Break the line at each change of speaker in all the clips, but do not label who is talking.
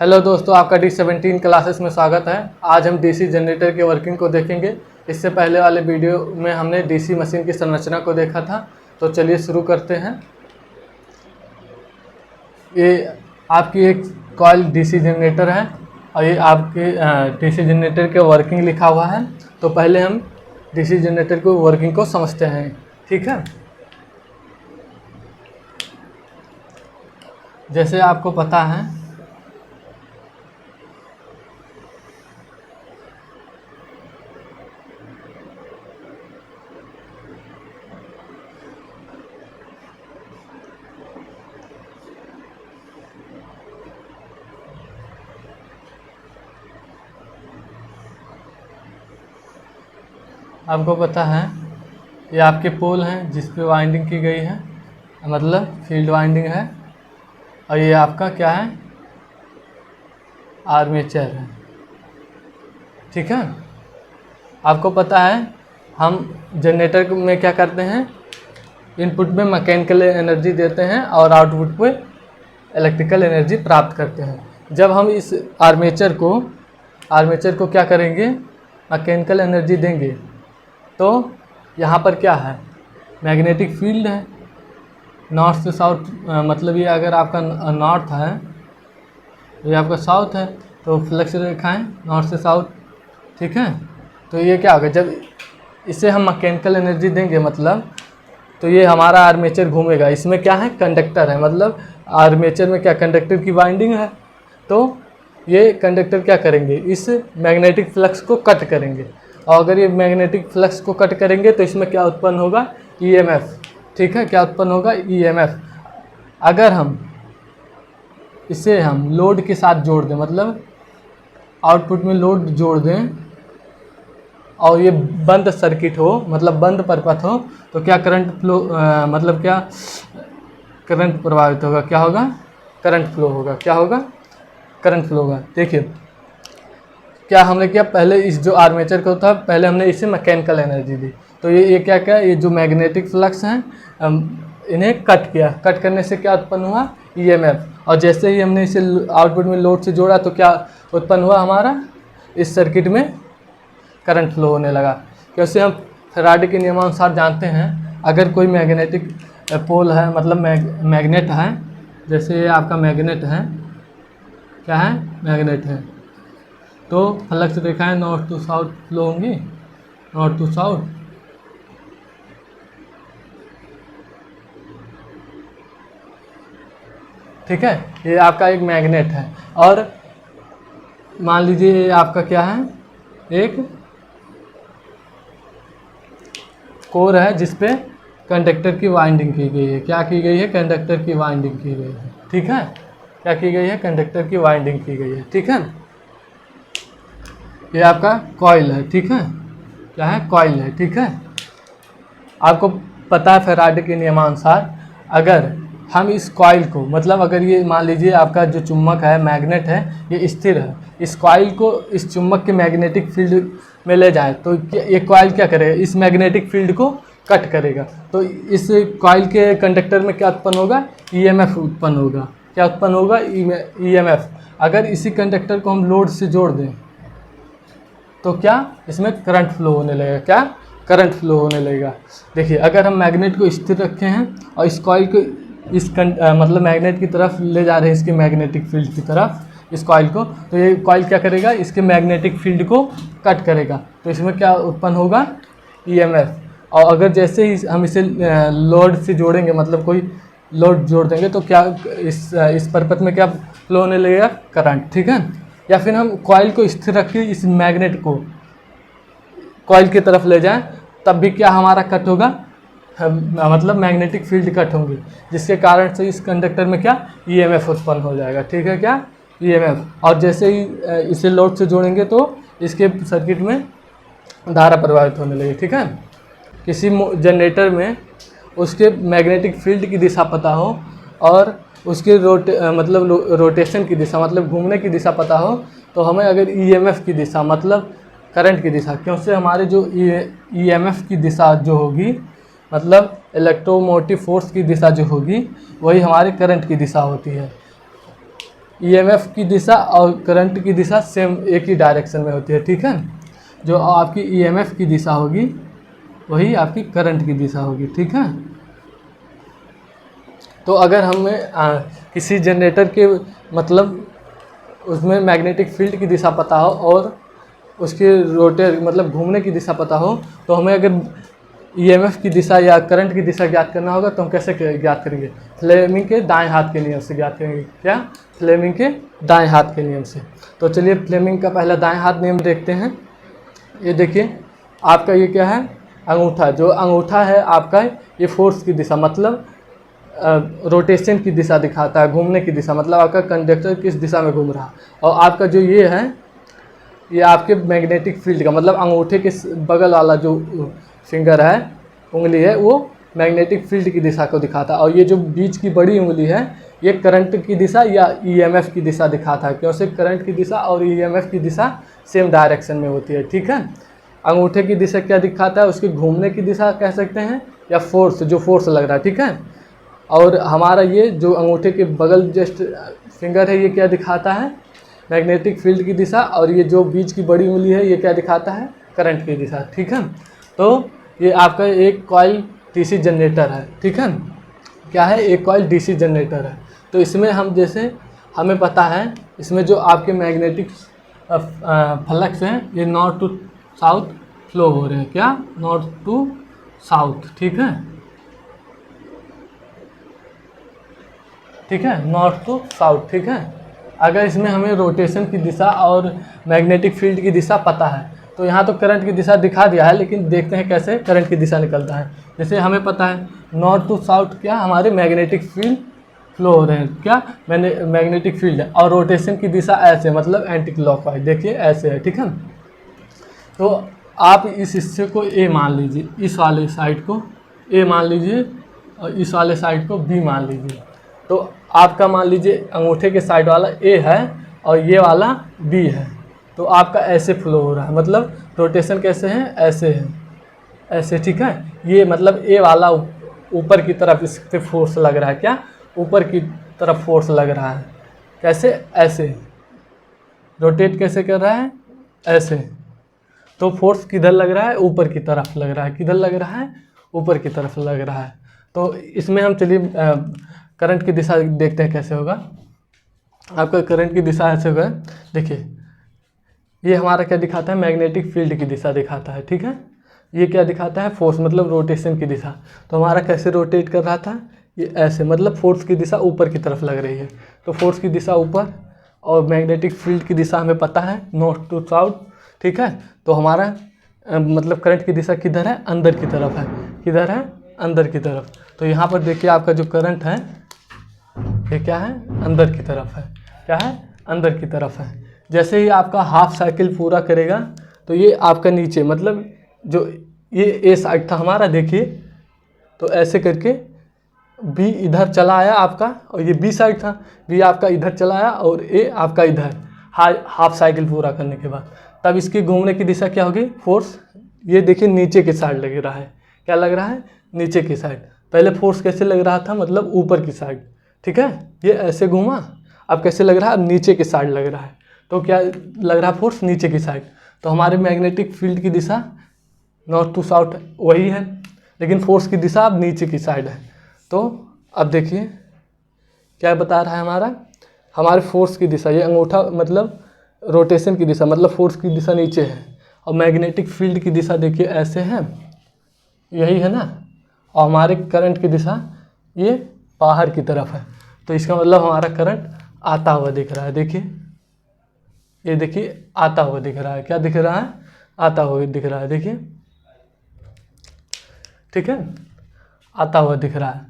Hello दोस्तों, आपका D17 classes में स्वागत है। आज हम डीसी जनरेटर के वर्किंग को देखेंगे। इससे पहले वाले वीडियो में हमने डीसी मशीन की संरचना को देखा था, तो चलिए शुरू करते हैं। ये आपकी एक कॉइल डीसी जनरेटर है और ये आपके डीसी जनरेटर के वर्किंग लिखा हुआ है। तो पहले हम डीसी जनरेटर को वर्किंग को समझते हैं, ठीक है। जैसे आपको पता है ये आपके पोल हैं जिस पे वाइंडिंग की गई है, मतलब फील्ड वाइंडिंग है। और ये आपका क्या है, आर्मेचर है, ठीक है। आपको पता है हम जनरेटर में क्या करते हैं, इनपुट में मैकेनिकल एनर्जी देते हैं और आउटपुट पे इलेक्ट्रिकल एनर्जी प्राप्त करते हैं। जब हम इस आर्मेचर को क्या करेंगे, मैकेनिकल एनर्जी देंगे, तो यहाँ पर क्या है, मैग्नेटिक फील्ड है नॉर्थ से साउथ। मतलब ये अगर आपका नॉर्थ है, ये आपका साउथ है, तो फ्लक्स रेखाएं नॉर्थ से साउथ, ठीक है। तो ये क्या होगा, जब इसे हम मैकेनिकल एनर्जी देंगे मतलब, तो ये हमारा आर्मेचर घूमेगा। इसमें क्या है, कंडक्टर है, मतलब आर्मेचर में क्या, कंडक्टर की वाइंडिंग है। तो ये कंडक्टर क्या करेंगे, इस मैग्नेटिक फ्लक्स को कट करेंगे। और अगर ये मैग्नेटिक फ्लक्स को कट करेंगे तो इसमें क्या उत्पन्न होगा, ईएमएफ, ठीक है। क्या उत्पन्न होगा, ईएमएफ। अगर इसे हम लोड के साथ जोड़ दें, मतलब आउटपुट में लोड जोड़ दें और ये बंद सर्किट हो, मतलब बंद परिपथ हो, तो क्या करंट फ्लो, मतलब क्या करंट प्रभावित होगा, क्या होगा, करंट फ्लो होगा। क्या होगा, करंट फ्लो होगा। देखिए क्या हमने किया, पहले इस जो आर्मेचर को था, पहले हमने इसे मैकेनिकल एनर्जी दी। तो ये क्या क्या, ये जो मैग्नेटिक फ्लक्स हैं इन्हें कट किया। कट करने से क्या उत्पन्न हुआ, ईएमएफ। और जैसे ही हमने इसे आउटपुट में लोड से जोड़ा तो क्या उत्पन्न हुआ, हमारा इस सर्किट में करंट फ्लो होने लगा। क्योंकि हम फैराडे के नियमानुसार जानते हैं, अगर कोई मैग्नेटिक पोल है, मतलब मैग्नेट है, जैसे ये आपका मैग्नेट है, क्या है, मैग्नेट है, तो फ्लक्स रेखाएं नॉर्थ टू साउथ फ्लो होंगी, नॉर्थ टू साउथ। ठीक है, ये आपका एक मैग्नेट है। और मान लीजिए ये आपका क्या है, एक कोर है जिस पे कंडक्टर की वाइंडिंग की गई है। क्या की गई है, कंडक्टर की वाइंडिंग की गई है, ठीक है। क्या की गई है, कंडक्टर की वाइंडिंग की गई है, ठीक है। ये आपका कॉइल है, ठीक है। क्या है, कॉइल है, ठीक है। आपको पता है फैराडे के नियमानुसार, अगर हम इस कॉइल को, मतलब अगर ये मान लीजिए आपका जो चुम्बक है, मैग्नेट है, ये स्थिर है, इस कॉइल को इस चुम्बक के मैग्नेटिक फील्ड में ले जाए, तो ये कॉइल क्या करेगा, इस मैग्नेटिक फील्ड को कट करेगा। तो इस कॉइल के कंडक्टर में क्या उत्पन्न होगा, ईएमएफ उत्पन्न होगा। क्या उत्पन्न होगा, ईएमएफ। अगर इसी कंडक्टर को हम लोड से जोड़ दें तो क्या, इसमें करंट फ्लो होने लगेगा। क्या, करंट फ्लो होने लगेगा। देखिए अगर हम मैग्नेट को स्थिर रखे हैं और इस कॉइल को मतलब मैग्नेट की तरफ ले जा रहे हैं, इसके मैग्नेटिक फील्ड की तरफ इस कॉइल को, तो ये कॉइल क्या करेगा, इसके मैग्नेटिक फील्ड को कट करेगा। तो इसमें क्या उत्पन्न होगा, ईएमएफ। और अगर जैसे ही हम इसे लोड से जोड़ेंगे, मतलब कोई लोड जोड़ देंगे, तो क्या इस परिपथ में क्या फ्लो होने लगेगा, करंट, ठीक है। या फिर हम कॉइल को स्थिर रख के इस मैग्नेट को कॉइल की तरफ ले जाएं, तब भी क्या हमारा कट होगा, मतलब मैग्नेटिक फील्ड कट होंगे, जिसके कारण से इस कंडक्टर में क्या, ईएमएफ उत्पन्न हो जाएगा, ठीक है। क्या, ईएमएफ। और जैसे ही इसे लोड से जोड़ेंगे तो इसके सर्किट में धारा प्रभावित होने लगी, ठीक है। किसी जनरेटर में उसके मैग्नेटिक फील्ड की दिशा पता हो और उसके मतलब रोटेशन की दिशा, मतलब घूमने की दिशा पता हो, तो हमें अगर ईएमएफ की दिशा, मतलब करंट की दिशा, क्योंकि हमारे जो ईएमएफ की दिशा जो होगी, मतलब इलेक्ट्रोमोटिव फोर्स की दिशा जो होगी, वही हमारे करंट की दिशा होती है। ईएमएफ की दिशा और करंट की दिशा सेम एक ही डायरेक्शन में होती है, ठीक है। जो आपकी ईएमएफ की दिशा होगी वही आपकी करंट की दिशा होगी, ठीक है। तो अगर हमें किसी जनरेटर के मतलब उसमें मैग्नेटिक फील्ड की दिशा पता हो और उसके रोटेट मतलब घूमने की दिशा पता हो, तो हमें अगर ईएमएफ की दिशा या करंट की दिशा ज्ञात करना होगा तो हम कैसे ज्ञात करेंगे? फ्लेमिंग के दाएं हाथ के नियम से ज्ञात करेंगे। क्या? फ्लेमिंग के दाएं हाथ के नियम से। तो चलिए फ्लेमिंग का पहला दाएं हाथ नियम देखते हैं। ये देखिए आपका ये क्या है? अंगूठा। जो अंगूठा है आपका ये फोर्स की दिशा मतलब रोटेशन की दिशा दिखाता है, घूमने की दिशा मतलब आपका कंडक्टर किस दिशा में घूम रहा है। और आपका जो ये है ये आपके मैग्नेटिक फील्ड का मतलब अंगूठे के बगल वाला जो फिंगर है, उंगली है, वो मैग्नेटिक फील्ड की दिशा को दिखाता है। और ये जो बीच की बड़ी उंगली है ये करंट की दिशा या ईएमएफ की दिशा दिखाता है, क्योंकि करंट की दिशा और ईएमएफ की दिशा सेम डायरेक्शन में होती है, ठीक है। अंगूठे की दिशा क्या दिखाता है? उसके घूमने की दिशा कह सकते हैं या फोर्स, जो फोर्स लग रहा है, ठीक है। और हमारा ये जो अंगूठे के बगल जस्ट फिंगर है ये क्या दिखाता है? मैग्नेटिक फील्ड की दिशा। और ये जो बीच की बड़ी उंगली है ये क्या दिखाता है? करंट की दिशा, ठीक है। तो ये आपका एक कॉइल डीसी जनरेटर है, ठीक है। क्या है? एक कॉइल डीसी जनरेटर है। तो इसमें हम जैसे हमें पता है इसमें जो आपके मैग्नेटिक फ्लक्स हैं ये नॉर्थ टू साउथ फ्लो हो रहे हैं। क्या? नॉर्थ टू साउथ, ठीक है, ठीक है, नॉर्थ टू साउथ, ठीक है। अगर इसमें हमें रोटेशन की दिशा और मैग्नेटिक फील्ड की दिशा पता है तो यहाँ तो करंट की दिशा दिखा दिया है, लेकिन देखते हैं कैसे करंट की दिशा निकलता है। जैसे हमें पता है नॉर्थ टू साउथ क्या हमारे मैग्नेटिक फील्ड फ्लो हो रहे हैं, क्या मैंने मैग्नेटिक फील्ड है। और रोटेशन की दिशा ऐसे मतलब एंटी क्लॉकवाइज, देखिए ऐसे है, ठीक है। तो आप इस हिस्से को ए मान लीजिए, इस वाले साइड को ए मान लीजिए और इस वाले साइड को बी मान लीजिए। तो आपका मान लीजिए अंगूठे के साइड वाला ए है और ये वाला बी है। तो आपका ऐसे फ्लो हो रहा है, मतलब रोटेशन कैसे है? ऐसे है, ऐसे, ठीक है। ये मतलब ए वाला ऊपर की तरफ इस पे फोर्स लग रहा है। क्या? ऊपर की तरफ फोर्स लग रहा है। कैसे? ऐसे रोटेट कैसे कर रहा है? ऐसे। तो फोर्स किधर लग रहा है? ऊपर की तरफ लग रहा है। किधर लग रहा है? ऊपर की तरफ लग रहा है। तो इसमें हम चलिए करंट की दिशा देखते हैं कैसे होगा। आपका करंट की दिशा ऐसे होगा, देखिए ये हमारा क्या दिखाता है? मैग्नेटिक फील्ड की दिशा दिखाता है, ठीक है। ये क्या दिखाता है? फोर्स मतलब रोटेशन की दिशा। तो हमारा कैसे रोटेट कर रहा था? ये ऐसे मतलब फोर्स की दिशा ऊपर की तरफ लग रही है। तो फोर्स की दिशा ऊपर और मैग्नेटिक फील्ड की दिशा हमें पता है नॉर्थ टू साउथ, ठीक है। तो हमारा मतलब करंट की दिशा किधर है? अंदर की तरफ है। किधर है? अंदर की तरफ। तो यहाँ पर देखिए आपका जो करंट है ये क्या है? अंदर की तरफ है। क्या है? अंदर की तरफ है। जैसे ही आपका हाफ साइकिल पूरा करेगा तो ये आपका नीचे मतलब जो ये ए साइड था हमारा, देखिए तो ऐसे करके बी इधर चला आया आपका और ये बी साइड था, बी आपका इधर चला आया और ए आपका इधर हाफ साइकिल पूरा करने के बाद। तब इसकी घूमने की दिशा क्या होगी? फोर्स ये देखिए नीचे के साइड लग रहा है। क्या लग रहा है? नीचे की साइड। पहले फोर्स कैसे लग रहा था? मतलब ऊपर की साइड, ठीक है। ये ऐसे घूमा, अब कैसे लग रहा है? अब नीचे की साइड लग रहा है। तो क्या लग रहा है? फोर्स नीचे की साइड। तो हमारे मैग्नेटिक फील्ड की दिशा नॉर्थ टू साउथ वही है, लेकिन फोर्स की दिशा अब नीचे की साइड है। तो अब देखिए क्या बता रहा है हमारे फोर्स की दिशा, ये अंगूठा मतलब रोटेशन की दिशा मतलब फोर्स की दिशा नीचे है और मैग्नेटिक फील्ड की दिशा देखिए ऐसे है, यही है ना। और हमारे करंट की दिशा ये बाहर की तरफ है। तो इसका मतलब हमारा करंट आता हुआ दिख रहा है। देखिए ये देखिए आता हुआ दिख रहा है। क्या दिख रहा है? आता हुआ दिख रहा है, देखिए, ठीक है, आता हुआ दिख रहा है,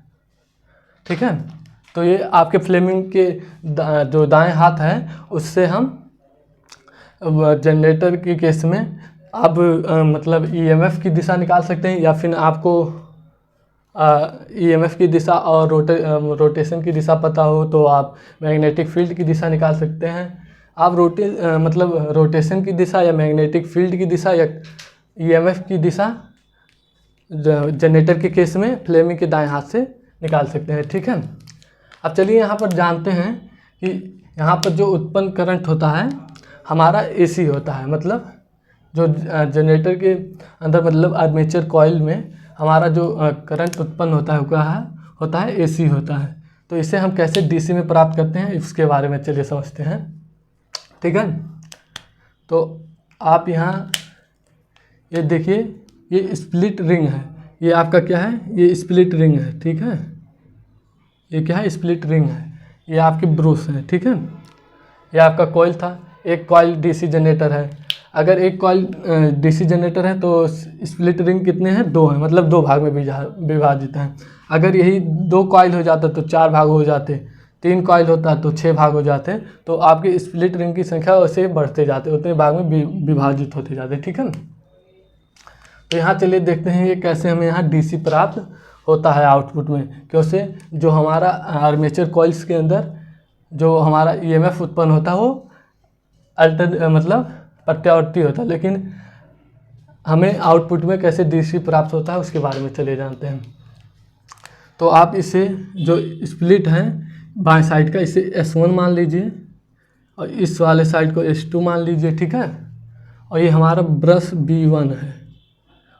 ठीक है। तो ये आपके फ्लेमिंग के जो दाएं हाथ है उससे हम जनरेटर के केस में आप मतलब ईएमएफ की दिशा निकाल सकते हैं, या फिर आपको ईएमएफ की दिशा और रोटेशन की दिशा पता हो तो आप मैग्नेटिक फील्ड की दिशा निकाल सकते हैं। आप मतलब रोटेशन की दिशा या मैग्नेटिक फील्ड की दिशा या ईएमएफ की दिशा जनरेटर के केस में फ्लेमिंग के दाएं हाथ से निकाल सकते हैं, ठीक है। अब चलिए यहाँ पर जानते हैं कि यहाँ पर जो उत्पन्न करंट होता है हमारा AC होता है, मतलब जो जनरेटर के अंदर मतलब आर्मेचर कॉइल में हमारा जो करंट उत्पन्न होता है वो क्या है, होता है AC होता है। तो इसे हम कैसे DC में प्राप्त करते हैं इसके बारे में चलिए समझते हैं, ठीक है। तो आप यहाँ ये देखिए, ये स्प्लिट रिंग है, ये आपका क्या है, ये स्प्लिट रिंग है, ठीक है। ये क्या है, स्प्लिट रिंग है, ये आपकी ब्रूस है, ठीक है। ये आपका कॉइल था, एक कॉइल DC जनरेटर है। अगर एक कॉइल DC जनरेटर है तो स्प्लिट रिंग कितने हैं, 2 हैं, मतलब 2 भाग में विभाजित हैं। अगर यही 2 कॉइल हो जाता तो 4 भाग हो जाते, 3 कॉइल होता तो 6 भाग हो जाते। तो आपके स्प्लिट रिंग की संख्या वैसे बढ़ते जाते, उतने भाग में विभाजित होते जाते, ठीक है ना। तो यहाँ चलिए देखते हैं ये कैसे हमें यहाँ DC प्राप्त होता है आउटपुट में, क्योंकि जो हमारा आर्मेचर कॉइल्स के अंदर जो हमारा EMF उत्पन्न होता है वो मतलब प्रत्यावर्ती होता है, लेकिन हमें आउटपुट में कैसे DC प्राप्त होता है उसके बारे में चले जानते हैं। तो आप इसे जो स्प्लिट है बाएं साइड का, इसे S1 मान लीजिए और इस वाले साइड को S2 मान लीजिए, ठीक है। और ये हमारा ब्रश B1 है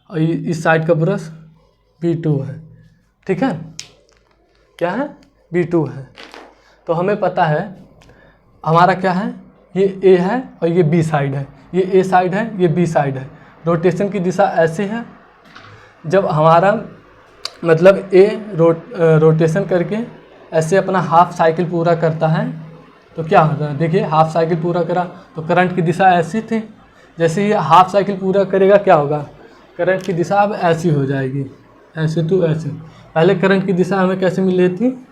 और इस साइड का ब्रश B2 है, ठीक है। क्या है, B2 है। तो हमें पता है हमारा क्या है, ये A है और ये B साइड है, ये A साइड है, ये B साइड है। रोटेशन की दिशा ऐसे है, जब हमारा मतलब A रोटेशन करके ऐसे अपना हाफ साइकिल पूरा करता है तो क्या होता है, देखिए हाफ साइकिल पूरा करा तो करंट की दिशा ऐसी थी। जैसे ये हाफ साइकिल पूरा करेगा क्या होगा, करंट की दिशा अब ऐसी हो जाएगी, ऐसे तो ऐसे। पहले करंट की दिशा हमें कैसे मिल रही थी,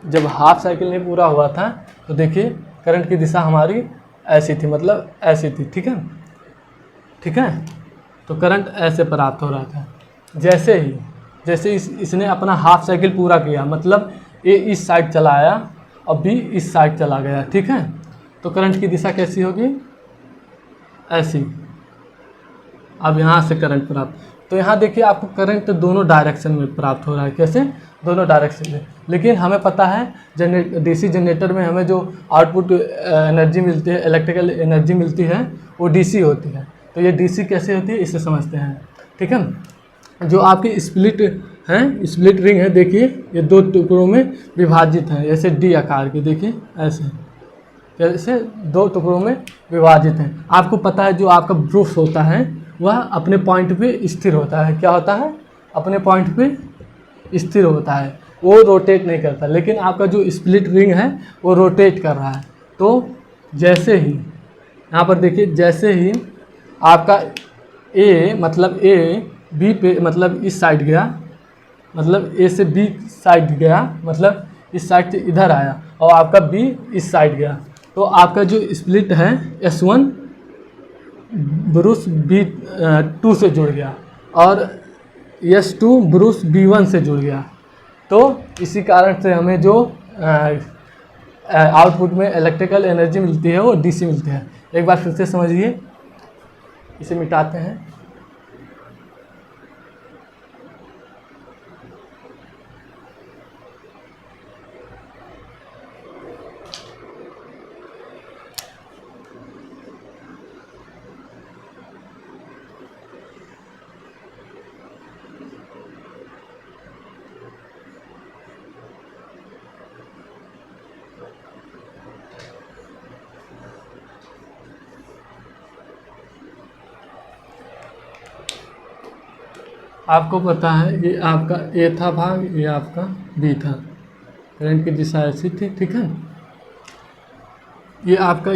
जब हाफ साइकिल नहीं पूरा हुआ था तो देखिए करंट की दिशा हमारी ऐसी थी, मतलब ऐसी थी, ठीक है, ठीक है। तो करंट ऐसे प्राप्त हो रहा था। जैसे इसने अपना हाफ साइकिल पूरा किया, मतलब A इस साइड चला आया और B इस साइड चला गया, ठीक है। तो करंट की दिशा कैसी होगी, ऐसी। अब यहाँ से करंट प्राप्त, तो यहाँ देखिए आपको करंट दोनों डायरेक्शन में प्राप्त हो रहा है, कैसे, दोनों डायरेक्शन में। लेकिन हमें पता है DC जनरेटर में हमें जो आउटपुट एनर्जी मिलती है, इलेक्ट्रिकल एनर्जी मिलती है, वो DC होती है। तो ये DC कैसे होती है इसे समझते हैं, ठीक है। जो आपकी स्प्लिट है, स्प्लिट रिंग है, देखिए ये 2 टुकड़ों में विभाजित है, ऐसे D आकार के, देखिए ऐसे 2 टुकड़ों में विभाजित हैं। आपको पता है जो आपका ब्रूस होता है वह अपने पॉइंट पे स्थिर होता है, क्या होता है, अपने पॉइंट पे स्थिर होता है, वो रोटेट नहीं करता। लेकिन आपका जो स्प्लिट रिंग है वो रोटेट कर रहा है। तो जैसे ही यहाँ पर देखिए, जैसे ही आपका A मतलब A B पे मतलब इस साइड गया, मतलब A से B साइड गया, मतलब इस साइड से इधर आया, और आपका B इस साइड गया, तो आपका जो स्प्लिट है S1 ब्रूस B2 से जुड़ गया और S2 ब्रूस B1 से जुड़ गया। तो इसी कारण से हमें जो आउटपुट में इलेक्ट्रिकल एनर्जी मिलती है वो DC मिलती है। एक बार फिर से समझिए, इसे मिटाते हैं। आपको पता है ये आपका A था भाग, ये आपका B था, करंट की दिशा ऐसी थी, ठीक है। ये आपका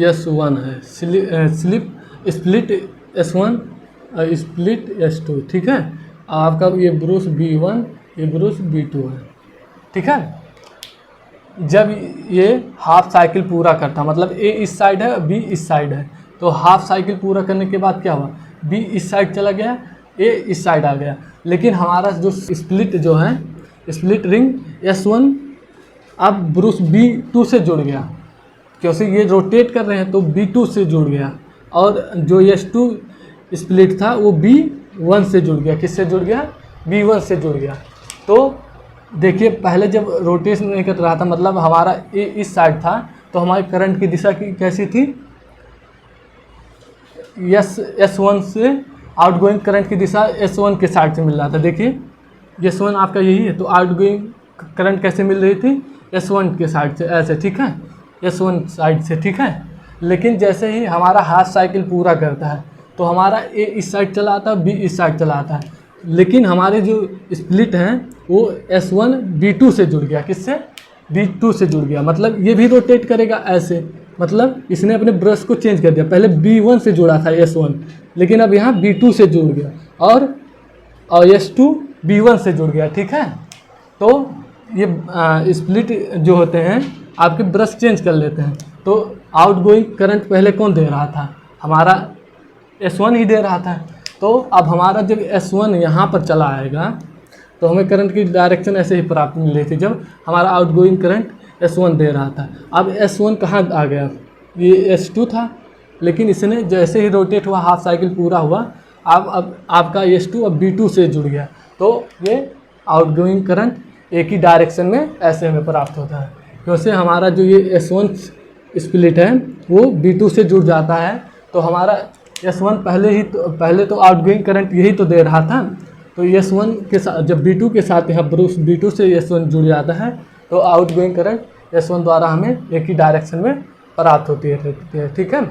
S1 है, स्प्लिट S1 और स्प्लिट S2, ठीक है। आपका ये ब्रूस B1, ये ब्रूस B2 है, ठीक है। जब ये हाफ साइकिल पूरा करता, मतलब A इस साइड है, B इस साइड है, तो हाफ साइकिल पूरा करने के बाद क्या हुआ, B इस साइड चला गया, A इस साइड आ गया। लेकिन हमारा जो स्प्लिट जो है, स्प्लिट रिंग S1 अब ब्रूस B2 से जुड़ गया, क्योंकि ये रोटेट कर रहे हैं तो B2 से जुड़ गया, और जो S2 स्प्लिट था वो B1 से जुड़ गया। किससे जुड़ गया, B1 से जुड़ गया। तो देखिए पहले जब रोटेशन नहीं कर रहा था, मतलब हमारा ये इस साइड था, तो हमारी करंट की दिशा की कैसी थी, S1 से आउटगोइंग करंट की दिशा S1 के साइड से मिल रहा था। देखिए S1 आपका यही है, तो आउटगोइंग करंट कैसे मिल रही थी, S1 के साइड से ऐसे, ठीक है, S1 साइड से, ठीक है। लेकिन जैसे ही हमारा हाफ साइकिल पूरा करता है तो हमारा A इस साइड चला आता है, B इस साइड चला आता है, लेकिन हमारे जो स्प्लिट हैं वो S1 B2 से जुड़ गया। किससे, B2 से जुड़ गया। मतलब ये भी रोटेट करेगा ऐसे, मतलब इसने अपने ब्रश को चेंज कर दिया। पहले B1 से जुड़ा था S1, लेकिन अब यहाँ B2 से जुड़ गया, और S2 B1 से जुड़ गया, ठीक है। तो ये स्प्लिट जो होते हैं आपके ब्रश चेंज कर लेते हैं। तो आउटगोइंग करंट पहले कौन दे रहा था, हमारा S1 ही दे रहा था। तो अब हमारा जब S1 यहाँ पर चला आएगा तो हमें करंट की डायरेक्शन ऐसे ही प्राप्त मिल रही थी जब हमारा आउटगोइंग करंट S1 दे रहा था। अब S1 कहाँ आ गया, ये S2 था, लेकिन इसने जैसे ही रोटेट हुआ, हाफ साइकिल पूरा हुआ, अब आपका S2 अब B2 से जुड़ गया। तो ये आउटगोइंग करंट एक ही डायरेक्शन में ऐसे हमें प्राप्त होता है, क्योंकि हमारा जो ये S1 स्प्लिट है वो B2 से जुड़ जाता है। तो हमारा S1 पहले तो आउटगोइंग करंट यही तो दे रहा था, तो S1 के साथ जब B2 के साथ यहाँ B2 से S1 जुड़ जाता है तो आउटगोइंग करंट S1 द्वारा हमें एक ही डायरेक्शन में प्राप्त होती है, ठीक है,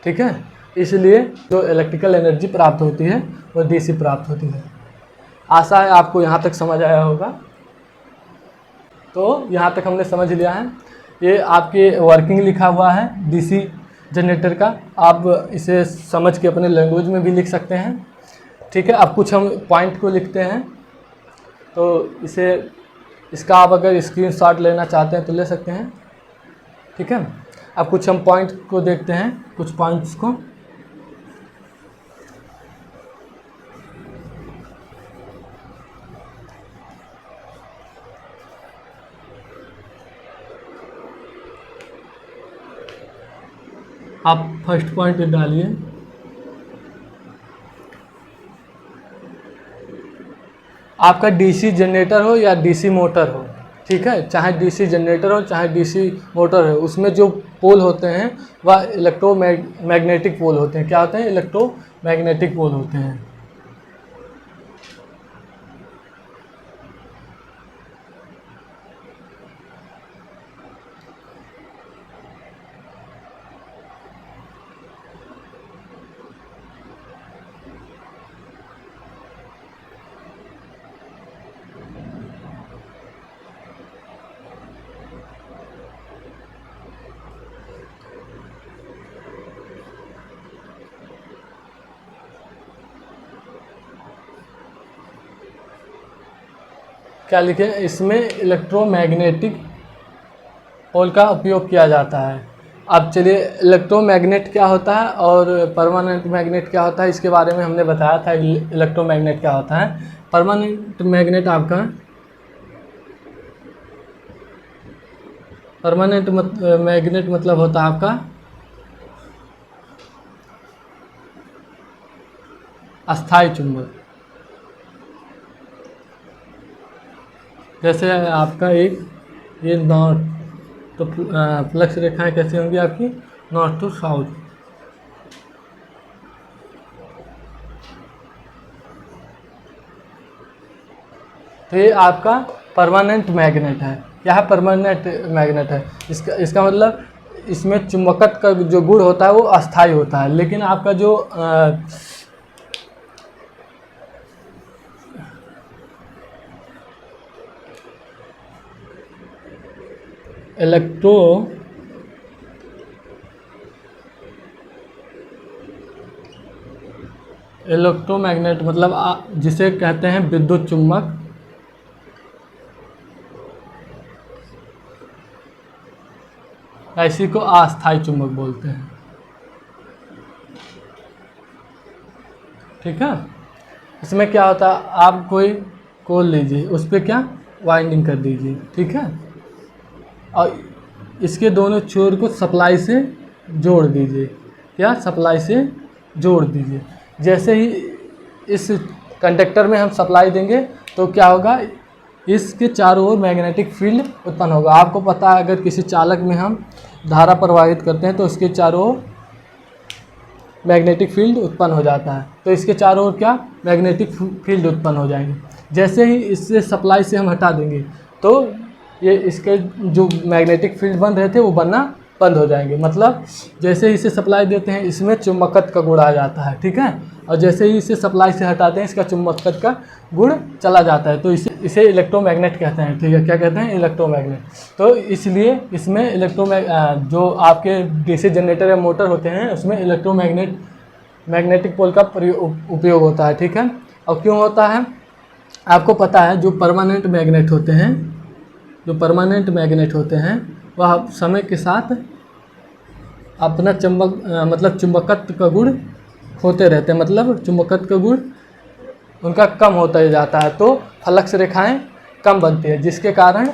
ठीक है। इसलिए जो इलेक्ट्रिकल एनर्जी प्राप्त होती है वो DC प्राप्त होती है। आशा है आपको यहाँ तक समझ आया होगा। तो यहाँ तक हमने समझ लिया है। ये आपके वर्किंग लिखा हुआ है DC जनरेटर का, आप इसे समझ के अपने लैंग्वेज में भी लिख सकते हैं, ठीक है। अब कुछ हम पॉइंट को लिखते हैं, तो इसका आप अगर स्क्रीनशॉट लेना चाहते हैं तो ले सकते हैं, ठीक है। अब कुछ हम पॉइंट को देखते हैं, कुछ पॉइंट्स को। आप फर्स्ट पॉइंट डालिए। आपका DC जनरेटर हो या DC मोटर हो, ठीक है, चाहे DC जनरेटर हो चाहे DC मोटर हो, उसमें जो पोल होते हैं वह इलेक्ट्रोमैग्नेटिक पोल होते हैं। क्या होते हैं, इलेक्ट्रोमैग्नेटिक पोल होते हैं। क्या लिखे, इसमें इलेक्ट्रोमैग्नेटिक पोल का उपयोग किया जाता है। अब चलिए इलेक्ट्रोमैग्नेट क्या होता है और परमानेंट मैग्नेट क्या होता है, इसके बारे में हमने बताया था। इलेक्ट्रोमैग्नेट क्या होता है, परमानेंट मैग्नेट आपका मैग्नेट मतलब होता है आपका अस्थायी चुंबक। जैसे आपका ये नॉर्थ, तो फ्लक्स रेखाएं कैसी होंगी आपकी, नॉर्थ टू साउथ। तो ये आपका परमानेंट मैग्नेट है। क्या है, परमानेंट मैग्नेट है। इसका मतलब इसमें चुंबकत्व का जो गुण होता है वो अस्थायी होता है, लेकिन आपका जो इलेक्ट्रोमैग्नेट मतलब जिसे कहते हैं विद्युत चुम्बक, इसी को अस्थायी चुंबक बोलते हैं, ठीक है। इसमें क्या होता है, आप कोई कोल लीजिए, उस पर क्या वाइंडिंग कर दीजिए, ठीक है, और इसके दोनों छोर को सप्लाई से जोड़ दीजिए। क्या, सप्लाई से जोड़ दीजिए। जैसे ही इस कंडक्टर में हम सप्लाई देंगे तो क्या होगा, इसके चारों ओर मैग्नेटिक फील्ड उत्पन्न होगा। आपको पता है अगर किसी चालक में हम धारा प्रवाहित करते हैं तो इसके चारों ओर मैग्नेटिक फील्ड उत्पन्न हो जाता है। तो इसके चारों ओर क्या मैग्नेटिक फील्ड उत्पन्न हो जाएंगे। जैसे ही इससे सप्लाई से हम हटा देंगे तो ये इसके जो मैग्नेटिक फील्ड बन रहे थे वो बनना बंद हो जाएंगे। मतलब जैसे ही इसे सप्लाई देते हैं इसमें चुंबकत्व का गुण आ जाता है, ठीक है। और जैसे ही इसे सप्लाई से हटाते हैं इसका चुंबकत्व का गुण चला जाता है। तो इसे इलेक्ट्रोमैग्नेट कहते हैं, ठीक है। क्या कहते हैं, इलेक्ट्रोमैग्नेट। तो इसलिए इसमें जो आपके डीसी जनरेटर या मोटर होते हैं उसमें मैग्नेटिक पोल का उपयोग होता है, ठीक है। और क्यों होता है, आपको पता है जो परमानेंट मैग्नेट होते हैं वह समय के साथ अपना चुंबकत्व का गुण खोते रहते हैं। मतलब चुंबकत्व का गुण उनका कम होता ही जाता है, तो फ्लक्स रेखाएं कम बनती है, जिसके कारण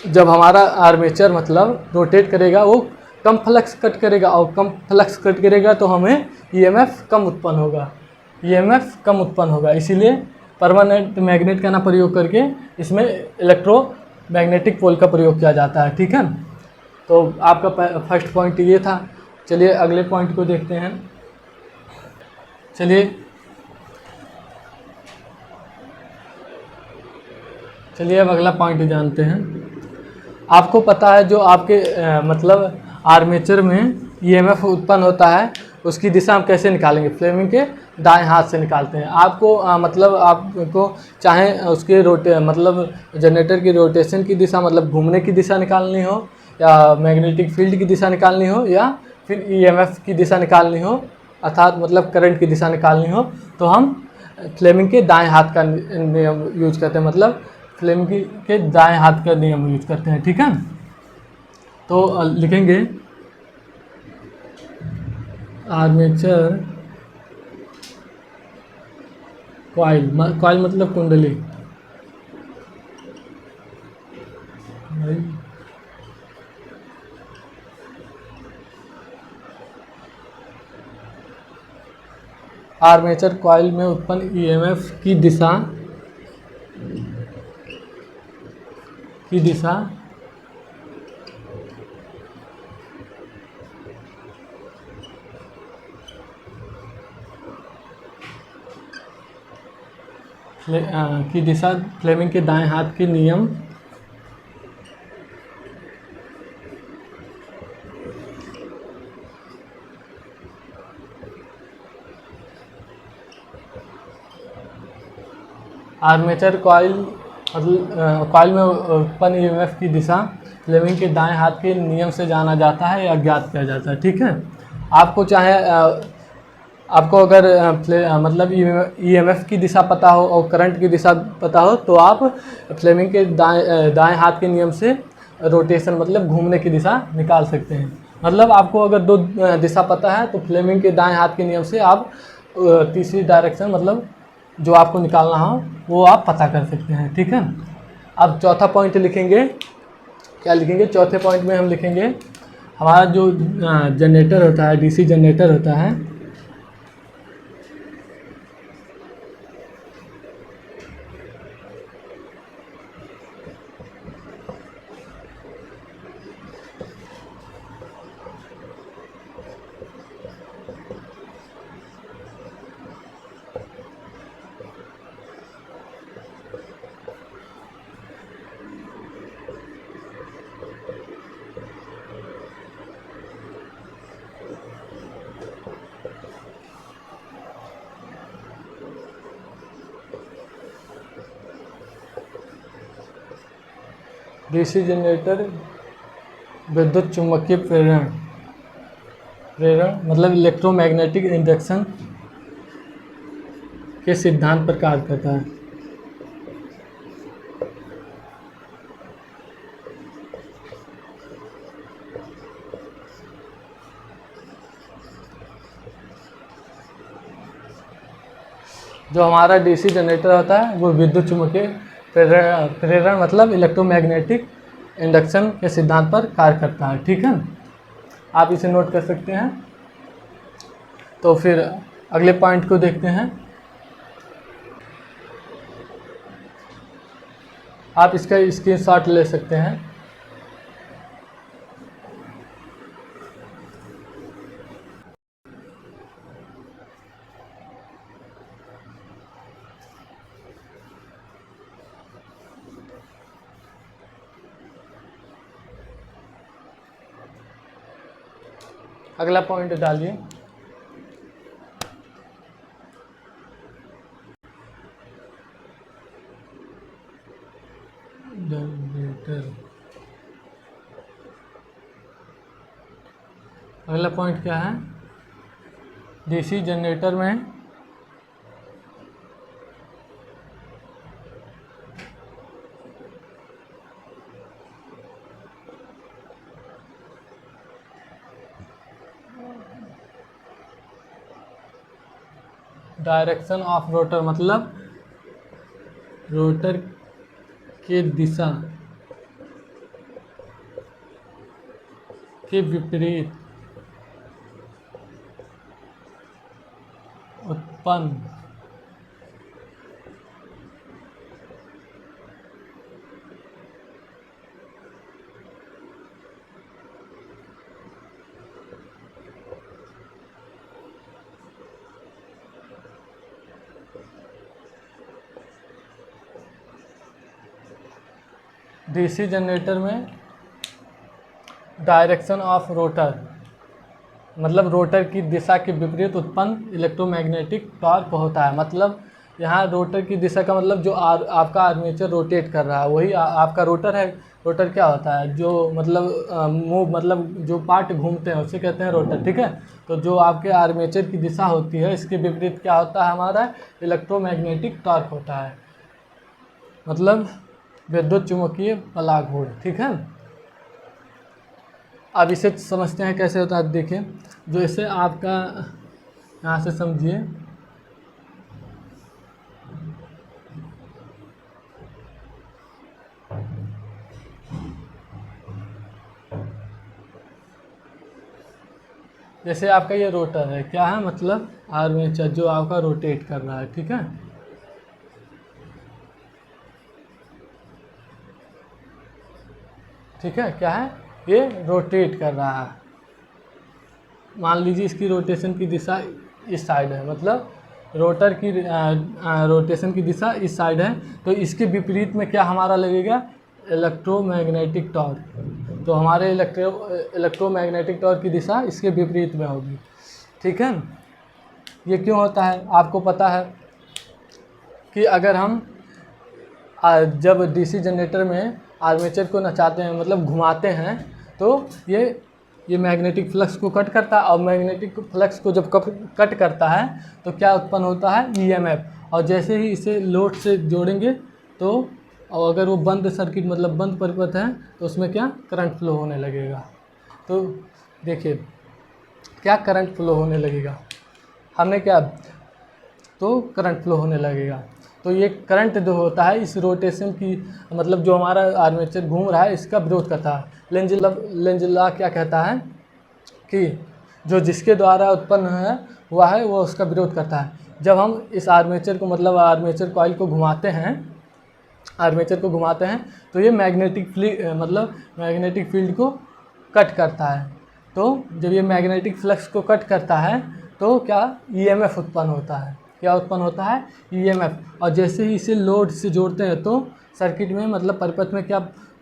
जब हमारा आर्मेचर मतलब रोटेट करेगा वो कम फ्लक्स कट करेगा, और कम फ्लक्स कट करेगा तो हमें ईएमएफ कम उत्पन्न होगा। इसीलिए परमानेंट मैग्नेट का ना प्रयोग करके इसमें इलेक्ट्रोमैग्नेटिक पोल का प्रयोग किया जाता है, ठीक है। तो आपका फर्स्ट पॉइंट ये था। चलिए अगले पॉइंट को देखते हैं। चलिए अब अगला पॉइंट जानते हैं। आपको पता है जो आपके मतलब आर्मेचर में ईएमएफ उत्पन्न होता है उसकी दिशा हम कैसे निकालेंगे, फ्लेमिंग के दाएं हाथ से निकालते हैं। आपको मतलब आपको चाहे उसके मतलब जनरेटर की रोटेशन की दिशा मतलब घूमने की दिशा निकालनी हो, या मैग्नेटिक फील्ड की दिशा निकालनी हो, या फिर ईएमएफ की दिशा निकालनी हो, अर्थात मतलब करंट की दिशा निकालनी हो, तो हम फ्लेमिंग के दाएं हाथ का नियम यूज करते हैं। मतलब फ्लेमिंग के दाएं हाथ का नियम यूज करते हैं, ठीक है। तो लिखेंगे आर्मेचर कॉइल मतलब कुंडली, आर्मेचर कॉइल में उत्पन्न ईएमएफ की दिशा फ्लेमिंग के दाएं हाथ के नियम आर्मेचर कॉइल मतलब कॉइल में उत्पन्न ईएमएफ की दिशा फ्लेमिंग के दाएं हाथ के नियम से जाना जाता है या ज्ञात किया जाता है, ठीक है। आपको अगर मतलब ईएमएफ की दिशा पता हो और करंट की दिशा पता हो तो आप फ्लेमिंग के दाएं हाथ के नियम से रोटेशन मतलब घूमने की दिशा निकाल सकते हैं। मतलब आपको अगर दो दिशा पता है तो फ्लेमिंग के दाएं हाथ के नियम से आप तीसरी डायरेक्शन मतलब जो आपको निकालना हो वो आप पता कर सकते हैं, ठीक है। अब चौथा पॉइंट लिखेंगे। क्या लिखेंगे, चौथे पॉइंट में हम लिखेंगे हमारा जो जनरेटर होता है, डीसी जनरेटर होता है, डीसी जनरेटर विद्युत चुम्बकीय प्रेरण मतलब इलेक्ट्रोमैग्नेटिक इंडक्शन के सिद्धांत पर कार्य करता है। जो हमारा डीसी जनरेटर होता है वो विद्युत चुम्बकीय प्रेरण मतलब इलेक्ट्रोमैग्नेटिक इंडक्शन के सिद्धांत पर कार्य करता है, ठीक है। आप इसे नोट कर सकते हैं। तो फिर अगले पॉइंट को देखते हैं। आप इसका स्क्रीनशॉट ले सकते हैं। अगला पॉइंट डालिए। जनरेटर, अगला पॉइंट क्या है? डीसी जनरेटर में डायरेक्शन ऑफ रोटर, मतलब रोटर के दिशा के विपरीत उत्पन्न डीसी जनरेटर में डायरेक्शन ऑफ रोटर, मतलब रोटर की दिशा के विपरीत उत्पन्न इलेक्ट्रोमैग्नेटिक टॉर्क होता है। मतलब यहाँ रोटर की दिशा का मतलब जो आपका आर्मेचर रोटेट कर रहा है वही आपका रोटर है। रोटर क्या होता है? जो मतलब मूव, मतलब जो पार्ट घूमते हैं उसे कहते हैं रोटर, ठीक है। तो जो आपके आर्मेचर की दिशा होती है इसके विपरीत क्या होता है? हमारा इलेक्ट्रोमैग्नेटिक टॉर्क होता है, मतलब विद्युत चुम्बकीय पलाघूर्ण, ठीक है। अब इसे समझते हैं कैसे होता है। देखिए, जो इसे आपका यहाँ से समझिए, जैसे आपका ये रोटर है, क्या है? मतलब आर्मेचर जो आपका रोटेट कर रहा है, ठीक है। ठीक है, क्या है? ये रोटेट कर रहा है। मान लीजिए इसकी रोटेशन की दिशा इस साइड है, मतलब रोटर की रोटेशन की दिशा इस साइड है, तो इसके विपरीत में क्या हमारा लगेगा? Electromagnetic torque. तो हमारे इलेक्ट्रोमैग्नेटिक टॉर्क की दिशा इसके विपरीत में होगी, ठीक है। ये क्यों होता है? आपको पता है कि अगर हम जब डीसी जनरेटर में आर्मेचर को नचाते हैं, मतलब घुमाते हैं, तो ये मैग्नेटिक फ्लक्स को कट करता है, और मैग्नेटिक फ्लक्स को जब कट करता है तो क्या उत्पन्न होता है? ईएमएफ। और जैसे ही इसे लोड से जोड़ेंगे तो, और अगर वो बंद सर्किट मतलब बंद परिपथ है, तो उसमें क्या? करंट फ्लो होने लगेगा। तो देखिए क्या करंट फ्लो होने लगेगा, हमने क्या, तो करंट फ्लो होने लगेगा। तो ये करंट जो होता है इस रोटेशन की, मतलब जो हमारा आर्मेचर घूम रहा है इसका विरोध करता है। लेंज लॉ क्या कहता है कि जो जिसके द्वारा उत्पन्न हुआ है वो उसका विरोध करता है। जब हम इस आर्मेचर को, मतलब आर्मेचर कॉइल को घुमाते हैं, तो ये मैग्नेटिक फील्ड को कट करता है। तो जब ये मैग्नेटिक फ्लक्स को कट करता है तो क्या? ईएमएफ उत्पन्न होता है। क्या उत्पन्न होता है? ईएमएफ। और जैसे ही इसे लोड से जोड़ते हैं तो सर्किट में, मतलब परिपथ में क्या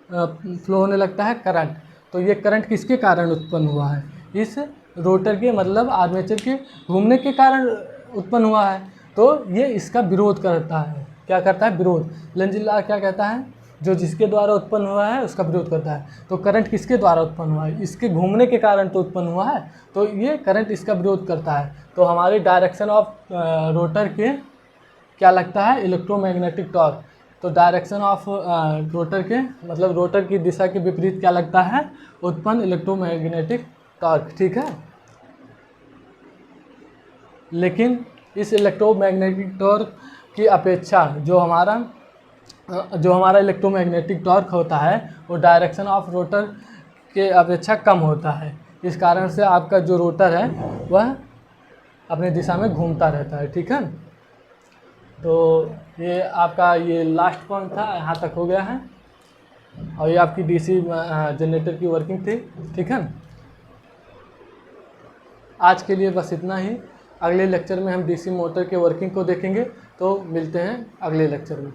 फ्लो होने लगता है? करंट। तो ये करंट किसके कारण उत्पन्न हुआ है? इस रोटर के, मतलब आर्मेचर के घूमने के कारण उत्पन्न हुआ है। तो ये इसका विरोध करता है। क्या करता है? विरोध। लेंज लॉ क्या कहता है? जो जिसके द्वारा उत्पन्न हुआ है उसका विरोध करता है। तो करंट किसके द्वारा उत्पन्न हुआ है? इसके घूमने के कारण तो उत्पन्न हुआ है, तो ये करंट इसका विरोध करता है। तो हमारे डायरेक्शन ऑफ रोटर के क्या लगता है? Electromagnetic torque. तो डायरेक्शन ऑफ रोटर के, मतलब रोटर की दिशा के विपरीत क्या लगता है? उत्पन्न इलेक्ट्रोमैग्नेटिक टॉर्क, ठीक है। लेकिन इस इलेक्ट्रोमैग्नेटिक टॉर्क की अपेक्षा जो हमारा इलेक्ट्रोमैग्नेटिक टॉर्क होता है वो डायरेक्शन ऑफ रोटर के अपेक्षा कम होता है। इस कारण से आपका जो रोटर है वह अपनी दिशा में घूमता रहता है, ठीक है। तो ये आपका ये लास्ट पॉइंट था, यहाँ तक हो गया है। और ये आपकी डीसी जनरेटर की वर्किंग थी। ठीक है, आज के लिए बस इतना ही। अगले लेक्चर में हम डीसी मोटर के वर्किंग को देखेंगे। तो मिलते हैं अगले लेक्चर में।